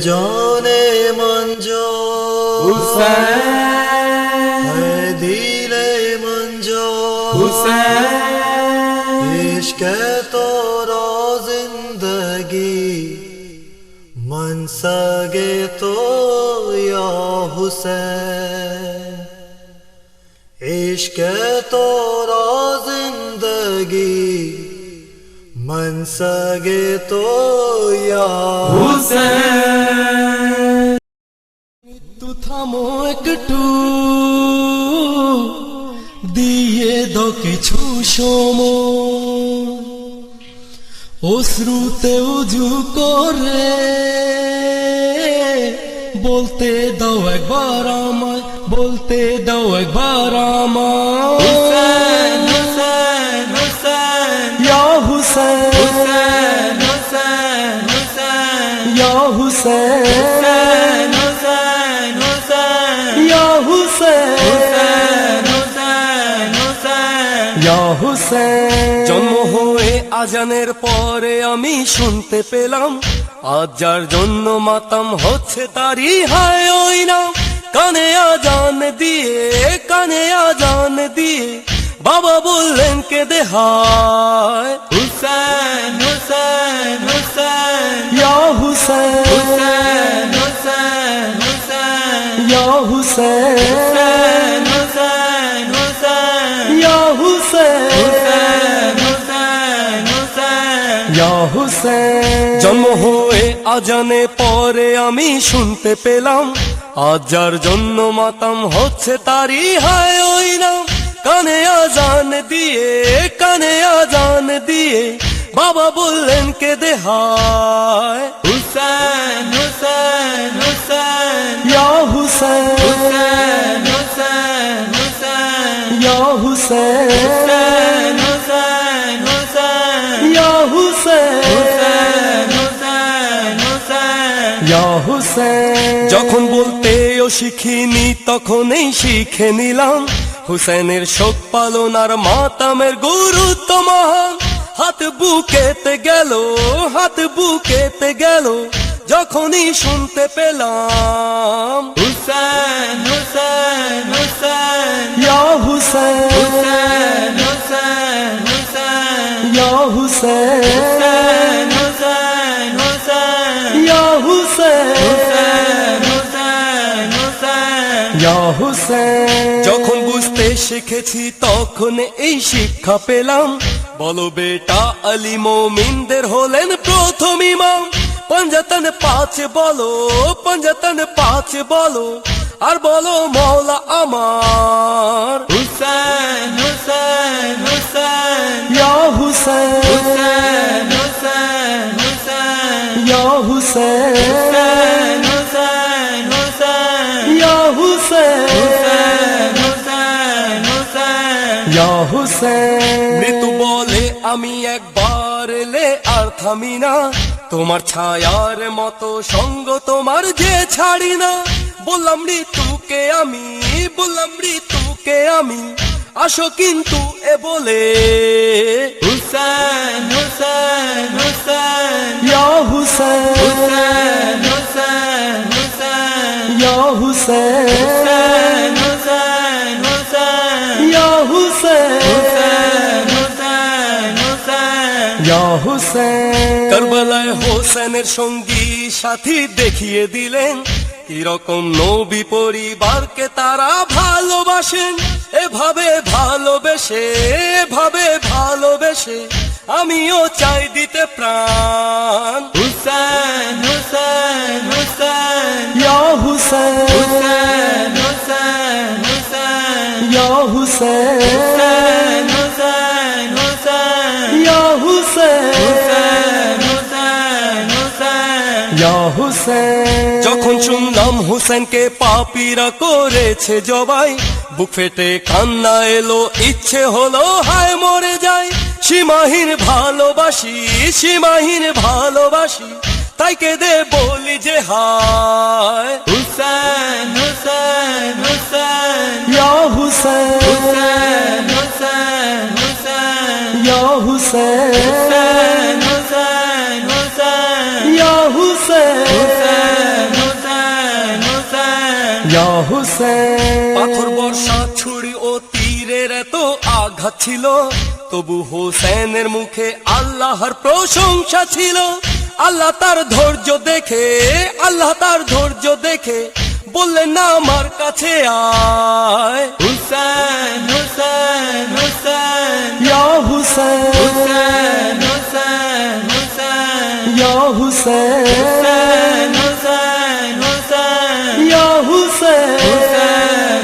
जाने मंजो हुसैन है दिले मंजो हुसैन इश्क तो रो जिंदगी मन सगे तो या हुसैन इश्क तो रो जिंदगी मन सगे तो या हुसैन तू থামো একটু দিয়ে দাও কিছু সময় অশ্রুতে উজু করে বলতে দাও একবার আমায় বলতে দাও একবার আমায় হুসেন হুসেন হুসেন ইয়া হুসেন হুসেন হুসেন ইয়া হুসেন হুসেন হুসেন ইয়া হুসেন হুসেন হুসেন ইয়া হুসেন জন্ম হয়ে আজানের পরে আমি শুনতে পেলাম আজ যার জন্য মাতাম হচ্ছে তারই হায় ওই নাম কানে আজান দিয়ে বাবা বললেন কেঁদে হায় হুসেন হুসেন হুসেন ইয়া হুসেন হুসেন হুসেন ইয়া হুসেন হুসেন হুসেন ইয়া হুসেন হুসেন হুসেন ইয়া হুসেন জন্ম হয়ে আজানে পরে আমি শুনতে পেলাম আজ যার জন্য মাতাম হচ্ছে তারই হায় ওই নাম কানে আজান দিয়ে বাবা বললেন কেঁদে হায় হুসেন হুসেন হুসেন ইয়া হুসেন হুসেন হুসেন ইয়া হুসেন হুসেন হুসেন ইয়া হুসেন হুসেন হুসেন ইয়া হুসেন যখন বলতেও শিখিনি তখনই শিখে নিলাম হুসেনের শোক পালন আর মাতামের গুরুত্ব মহান হাত বুকেতে গেল যখনই শুনতে পেলাম হুসেন হুসেন হুসেন ইয়া হুসেন হুসেন হুসেন ইয়া হুসেন হুসেন হুসেন ইয়া হুসেন হুসেন হুসেন ইয়া হুসেন যখন বুঝতে শিখেছি তখন এই শিক্ষা পেলাম বলো বেটা আলী মোমিনদের হলেন প্রথম ইমাম পঞ্জাতন পাঁচ বলো আর বলো মওলা আমার হুসেন হুসেন হুসেন ইয়া হুসেন হুসেন হুসেন ইয়া হুসেন হুসেন হুসেন ইয়া হুসেন হুসেন হুসেন ইয়া হুসেন মৃত্যু বলে আমি একবার এলে আর থামি না তোমার ছায়ার মতো সঙ্গ তোমার যে ছাড়ি না বললাম মৃত্যুকে আমি আসো কিন্তু এ বলে হুসেন হুসেন হুসেন ইয়া হুসেন হুসেন হুসেন ইয়া হুসেন হুসেন হুসেন ইয়া হুসেন হুসেন হুসেন ইয়া হুসেন কারবালায় হোসেনের সঙ্গী সাথী দেখিয়ে দিলেন কিরকম নবী পরিবারকে তারা ভালোবাসেন এভাবে ভালোবেসে আমিও চাই দিতে প্রাণ হুসেন হুসেন হুসেন ইয়া হুসেন হুসেন হুসেন ইয়া হুসেন হুসেন হুসেন ইয়া হুসেন হুসেন হুসেন ইয়া হুসেন যখন শুনলাম হুসেনকে পাপীরা করেছে জবাই বুক ফেটে কান্না এলো ইচ্ছে হলো হায় মরে যাই সীমাহীন ভালোবাসি তাই কেঁদে বলি যে হায় হুসেন হুসেন হুসেন ইয়া হুসেন হুসেন হুসেন ইয়া হুসেন হুসেন হুসেন ইয়া হুসেন হুসেন। পাথর বর্ষা ছুরি ও তীরের এত আঘাত ছিল, তবু হোসেনের মুখে আল্লাহর প্রশংসা ছিল। আল্লাহ তার ধৈর্য দেখে, আল্লাহ তার ধৈর্য দেখে বললেন না আমার কাছে আয়। হুসেন হুসেন হুসেন ইয়া হুসেন হুসেন হুসেন ইয়া হুসেন হুসেন হুসেন ইয়া হুসেন হুসেন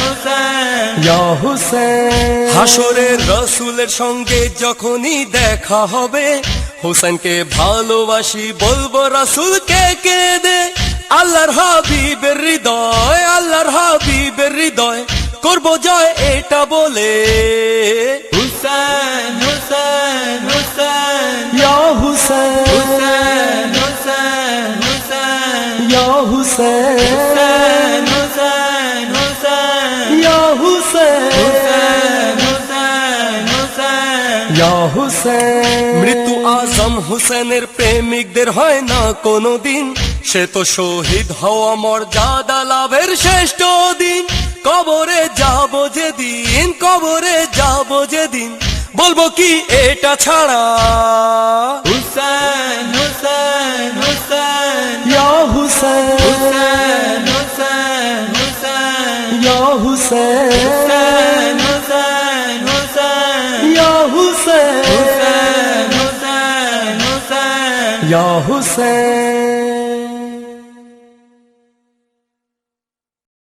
হুসেন ইয়া হুসেন। হাসরের রসুলের সঙ্গে যখনই দেখা হবে, হোসেনকে ভালোবাসি বলবো রসুলকে কেঁদে। আল্লাহর হাবিবের হৃদয়, আল্লাহর হাবিবের হৃদয় করবো জয় এটা বলে। হুসেন হুসেন হুসেন ইয়া হুসেন হুসেন হুসেন ইয়া হুসেন হুসেন হুসেন ইয়া হুসেন হুসেন হুসেন ইয়া হুসেন। মৃত্যু আজম হোসেনের প্রেমিকদের হয় না কোনোদিন, সে তো শহীদ হওয়া মর্যাদা লাভের শ্রেষ্ঠ দিন। কবরে যাব যেদিন, কবরে যাব যেদিন বলবো কি এটা ছাড়া। হুসেন হুসেন হুসেন ইয়া হুসেন হুসেন হুসেন ইয়া হুসেন হুসেন হুসেন ইয়া হুসেন হুসেন হুসেন ইয়া হুসেন।